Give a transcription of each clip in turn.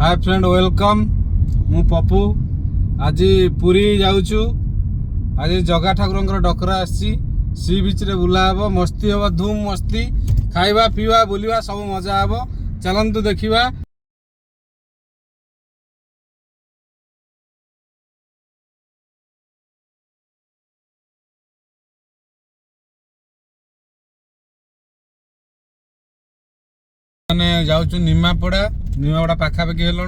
Hi friend welcome मु पप्पू आज पुरी जाऊछु। आज जगा ठाकुर डकरा आसी सी बीच रे बुला हे मस्ती हे धूम मस्ती खाइबा पीवा बुलिबा सब मजा हे। चलंतु देखिबा। जाऊँ निमापड़ा पाखापाखि हेलु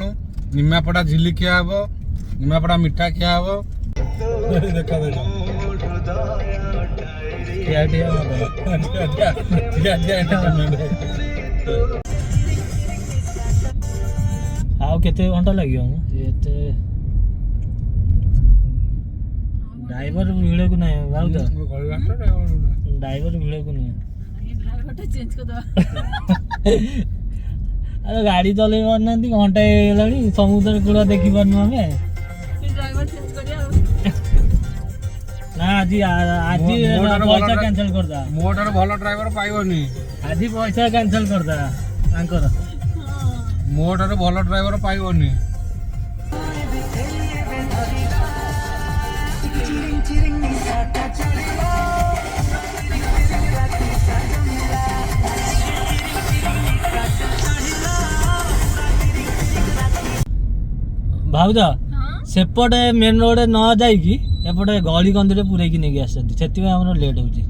निमापड़ा झिली खिया हे निमापड़ा मिठा खिया हे देखा आउ केते घंटा लगियो एते ड्राइवर भिड़े को नहीं भाउ तो ड्राइवर भिड़े को नहीं ड्राइवर तो चेंज कर दो। अरे गाड़ी चले पारना घंटा समुद्र कूल देखी पारनु आम ड्राइवर चेंज कर ना आज आज पैसा कैंसिल करदा मोटर भल ड्राइवर पाइबनी आज पैसा कैंसिल करदा आंकर मोटर भल ड्राइवर पाइबनी। भाउज सेपटे मेन रोड न जाइकी एपटे गली कंदी पूरे नहीं आसती से लेट होची।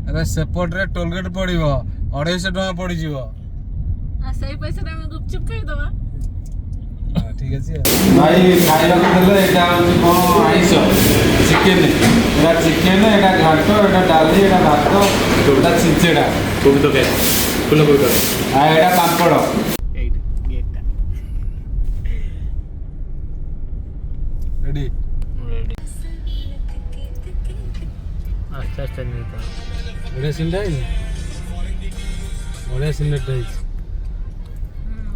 अरे सेपट रे टोल गेट पड़िबो 250 टका पड़ी जीवो सही पैसा रे हम गुपचुप कर दवा। ठीक अछि भाई खाइला को देले एटा होची कोन आइसो चिकन एटा चिकन एटा घाटो एटा डाली एटा भात एटा चिंचेडा कोबी तो के फुल कोबी तो आ एटा पापड़ रेडी रेडी अच्छा अच्छा नहीं था बड़े सिंडा है बड़े सिंडा है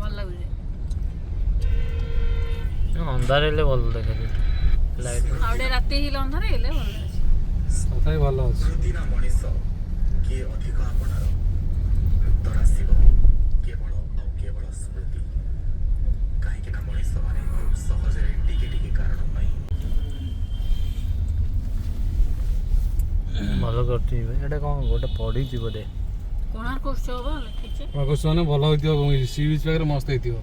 भल लागुजे अंधार हेले भल देखा लाइट आवडे राती हिल अंधार हेले भल लागे तथापि भल अछि। प्रतिदिन मनीष किए अधिक आपणार उत्तर आसिब केवल और केवल स्मृति कहीं ना मनीष माने खूब सहज टिके टिके कारण भल करती एटा कौन गोटे पड़ी जी बोले कोणार्क उत्सव भल ठीक है माको सोने भल होइतियो सी बीच पाखरे मस्त होइतियो।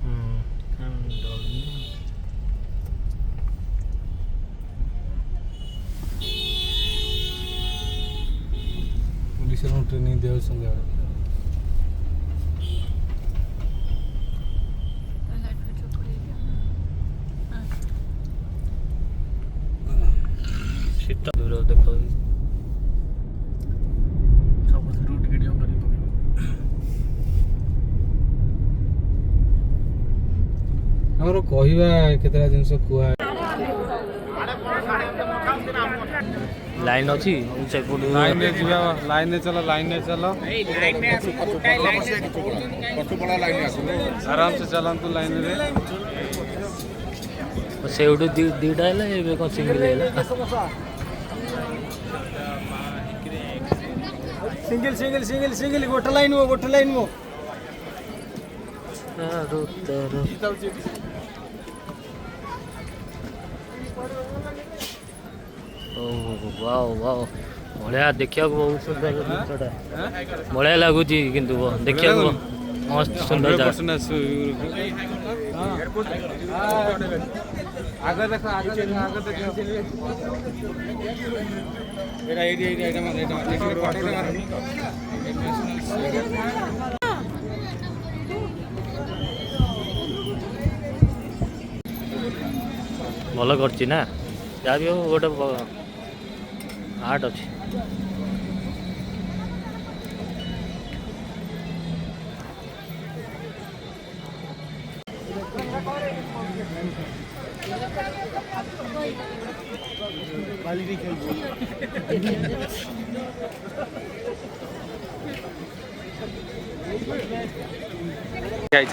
पुलिस रो ट्रेनिंग देउ संगे लाइट पे चुप कर सीट दूर देखो हमरो कहिबा केतरा जिंस कुआ लाइन अच्छी लाइन में जीवा लाइन में चलो आराम से चलंतु लाइन रे सेउडू दीटा है ये कौन सिंगल है सिंगल गोटे लाइन वो वाओ बढ़िया देखिया बहुत सुंदर जिनटा बढ़िया लगुच किंतु देखिया मस्त सुंदर आगे देखो भल कर ना जहाँ भी हो गोटे आर्ट अच्छी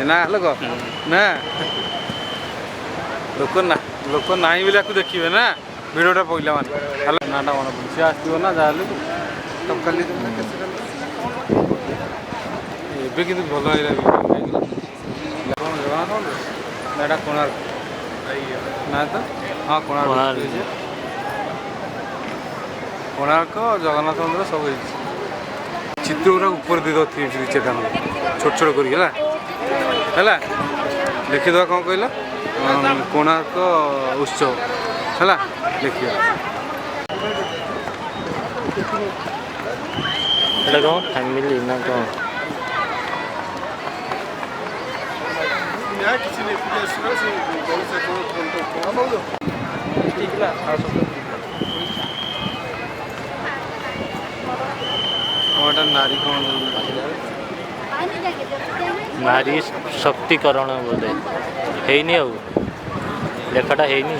ना लोक ना लोक नाई बोली देखिए ना भिडियोटा पड़ा माने नाटा मन पड़े सी आसो ना जहाँ तब कल ଏବେ କିନ୍ତୁ ଭଲ ହେଇଲା ଜଗନ୍ନାଥ এটা কোণার্ক না তো হ্যাঁ কোণার্ক କୋଣାର୍କ। ହେଇଛି। କୋଣାର୍କ ଜଗନ୍ନାଥ ମନ୍ଦିର ସବୁ ହେଇଛି। ଚିତ୍ର ଗୁଡ଼ା ଉପରେ ଦେଇଦେବ ଥ୍ରୀ ଛୋଟ ଛୋଟ କରିକି ହେଲା ହେଲା ଲେଖିଦେବା କ'ଣ କହିଲ କୋଣାର୍କ ଉତ୍ସବ ହେଲା ଲେଖିବା। ଏଇଟା କ'ଣ ଫ୍ୟାମିଲି ନା କ'ଣ? କିଛି କଣଟା ନାରୀ କ'ଣ ନାରୀ ଶକ୍ତିକରଣ ବୋଧେ ହେଇନି ଆଉ ଲେଖାଟା ହେଇନି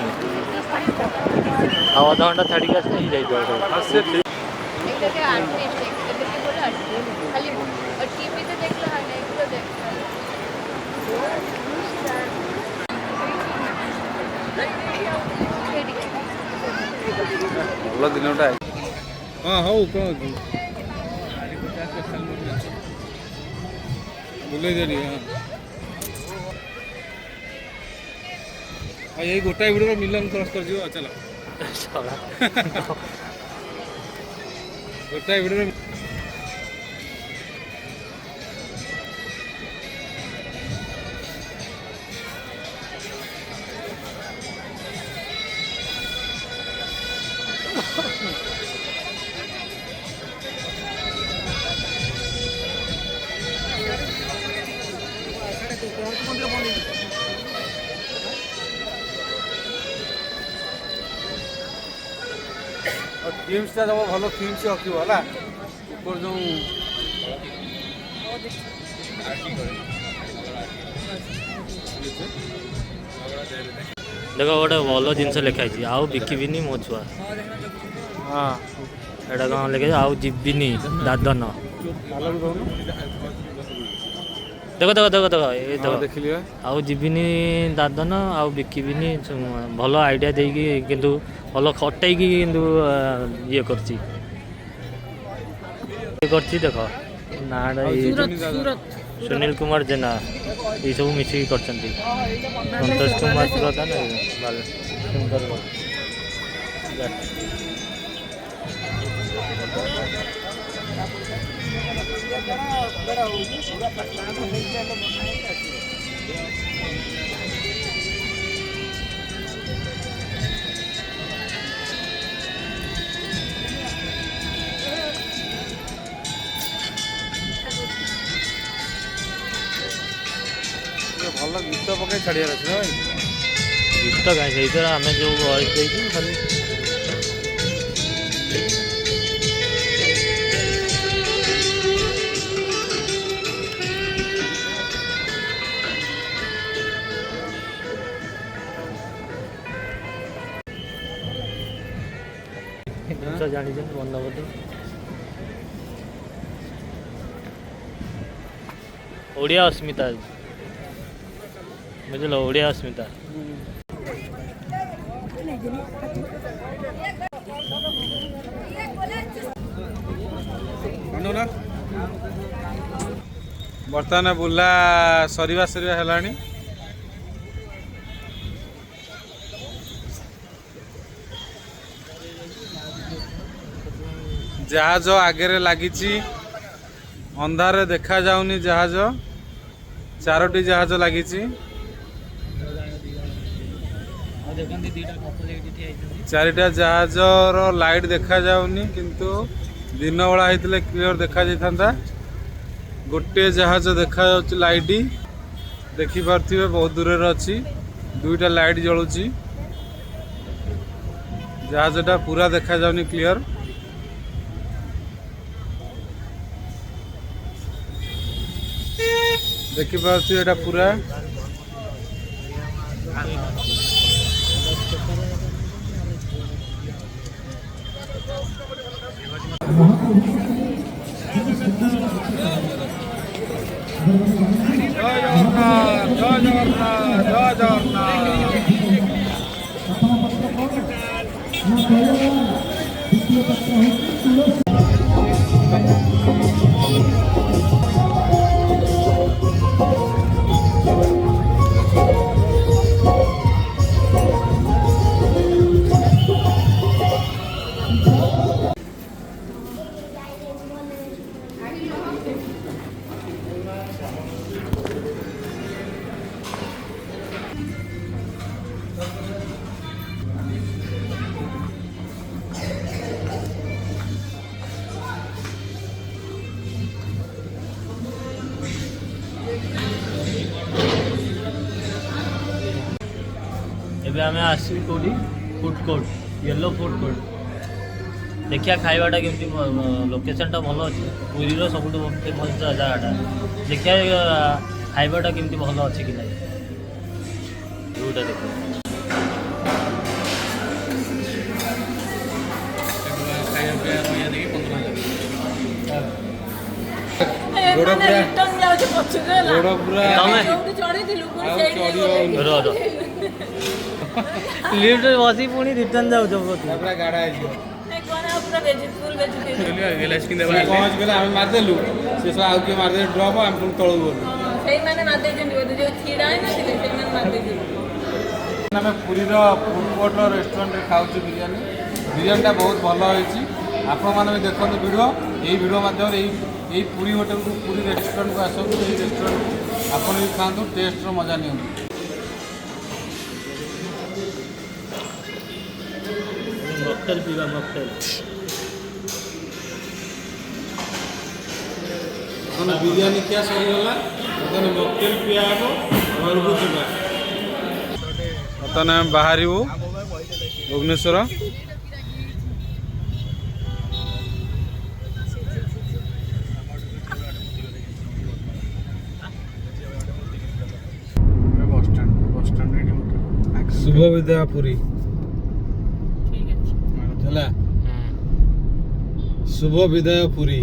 ଆଉ ଅଧଘଣ୍ଟା ଛାଡ଼ିକି ଆସିଲେ ହେଇଯାଇଥିବ ସବୁ। ସେ ଠିକ୍ ଭଲ ଦିନଟା ହଁ ହଉ କ'ଣ ବୁଲେଇ ଦେଲି ହଁ ଆଉ ଏଇ ଗୋଟାଏ ଭିଡ଼ିଓର ମିଲନ କ୍ରସ୍ କରିଯିବ ଚାଲ ଗୋଟାଏ ଭିଡ଼ିଓର ଥିମ୍ସଟା ଦେବ ଭଲ ଥିମ୍ସ ରଖିବ ହେଲା ଉପର ଯେଉଁ ଦେଖ ଗୋଟେ ଭଲ ଜିନିଷ ଲେଖା ହେଇଛି ଆଉ ବିକିବିନି ମୋ ଛୁଆ। ହଁ ଏଇଟା କ'ଣ ଲେଖା ହେଇଛି ଆଉ ଯିବିନି ଦାଦନ। ଦେଖ ଦେଖ ଦେଖ ଦେଖ ଏ ଦେଖ ଦେଖିଲି ବା ଆଉ ଯିବିନି ଦାଦନ ଆଉ ବିକିବିନି ଭଲ ଆଇଡ଼ିଆ ଦେଇକି କିନ୍ତୁ ଭଲ ଖଟେଇକି କିନ୍ତୁ ଇଏ କରିଛି ଦେଖ ନାଁଟା ସୁନୀଲ କୁମାର ଜେନା ଏଇସବୁ ମିଶିକି କରିଛନ୍ତି। ସନ୍ତୋଷ କୁମାର ପ୍ରଧାନ ସୁନ୍ଦର ଭଲ ଗୀତ ପକାଇ ଛାଡ଼ିବାର ଅଛି ନା ଭାଇ ଗୀତ କାହିଁ ସେଇଥିରେ ଆମେ ଯେଉଁ ଭଏସ୍ ଦେଇଛୁ ଖାଲି ଜିନିଷ ଜାଣିଛନ୍ତି ବର୍ଣ୍ଣବୋଧ ଓଡ଼ିଆ ଅସ୍ମିତା ବୁଝିଲ ଓଡ଼ିଆ ଅସ୍ମିତା ବର୍ତ୍ତମାନ ବୁଲା ସରିବା ହେଲାଣି। ଜାହାଜ ଆଗରେ ଲାଗିଛି ଅନ୍ଧାରରେ ଦେଖାଯାଉନି ଜାହାଜ 4ଟି ଜାହାଜ ଲାଗିଛି 4ଟା ଜାହାଜର ଲାଇଟ୍ ଦେଖାଯାଉନି କିନ୍ତୁ ଦିନ ବେଳା ହେଇଥିଲେ କ୍ଲିଅର ଦେଖାଯାଇଥାନ୍ତା। ଗୋଟିଏ ଜାହାଜ ଦେଖାଯାଉଛି ଲାଇଟ୍ ଦେଖିପାରୁଥିବେ ବହୁତ ଦୂରରେ ଅଛି 2ଟା ଲାଇଟ୍ ଜଳୁଛି ଜାହାଜଟା ପୁରା ଦେଖାଯାଉନି କ୍ଲିଅର। ଦେଖିପାରୁଥିବେ ଏଇଟା ପୁରା ଜୟ ଜଗନ୍ନାଥ ଜୟ ଜଗନ୍ନାଥ। ଏବେ ଆମେ ଆସିବୁ କେଉଁଠି food court yellow food court ଦେଖିବା ଖାଇବାଟା କେମିତି ଲୋକେସନଟା ଭଲ ଅଛି ପୁରୀର ସବୁଠୁ ଫେମସ୍ ଜାଗାଟା ଦେଖିବା ଖାଇବାଟା କେମିତି ଭଲ ଅଛି କି ନାହିଁ ଯେଉଁଟା ଦେଖିବା ଗୋଡ଼ ପୁରା ରିଟର୍ନ ଯାଉଛି ପଛକୁ ହେଲା ଗୋଡ଼ ପୁରା ତମେ ଯୋଉଠି ଚଢିଥିଲୁ ପୁଣି ଆଉ ସେଇଠି ଚଢି ଓହ୍ଲେଇକି ହଉନି। ରହ ଲିଫ୍ଟରେ ବସି ପୁଣି ରିଟର୍ନ ଯାଉଛ ପୁରା ଗାଡ଼ା ହେଇଯିବ ନାଇଁ, କଣ ଆଉ ପୁରା ଭେଜିଟେବୁଲ ପହଞ୍ଚି ଗଲେ ଆମେ ମାରିଦେଲୁ ସେ ସବୁ ଆଉ କିଏ ମାରିଦେଲେ ଡ୍ରପ୍ ଆମେ ପୁଣି ତଳକୁ ଗଲୁ ସେଇମାନେ ମାରିଦେଇଛନ୍ତି ବୋଧେ ଯୋଉ ଛିଡା ହେଇନଥିଲେ ସେଇମାନେ ମାରିଦେଇଛନ୍ତି ଆମେ ପୁରୀର ଫୁଡ୍ କୋର୍ଟର ରେଷ୍ଟୁରାଣ୍ଟରେ ଖାଉଛୁ ବିରିୟାନୀଟା ବହୁତ ଭଲ ହେଇଛି ଆପଣମାନେ ବି ଦେଖନ୍ତୁ ଭିଡ଼ିଓ ଏଇ ଭିଡ଼ିଓ ମାଧ୍ୟମରେ ଏଇ ପୁରୀ ହୋଟେଲକୁ ପୁରୀ ରେଷ୍ଟୁରାଣ୍ଟକୁ ଆସନ୍ତୁ ଏଇ ରେଷ୍ଟୁରାଣ୍ଟକୁ ଆପଣ ବି ଖାଆନ୍ତୁ ଟେଷ୍ଟର ମଜା ନିଅନ୍ତୁ ମକଟେଲ ପିଇବା ମକଟେଲ ବର୍ତ୍ତମାନ ବିରିୟାନୀ ଖିଆ ସରିଗଲା ବର୍ତ୍ତମାନ ମକଟେଲ ପିଆ ହେବ ଘରକୁ ଯିବା ବର୍ତ୍ତମାନ ଆମେ ବାହାରିବୁ ଭୁବନେଶ୍ୱର ଶୁଭ ବିଦ୍ୟା ପୁରୀ ଠିକ ଅଛି ହେଲା ଶୁଭ ବିଦାୟ ପୁରୀ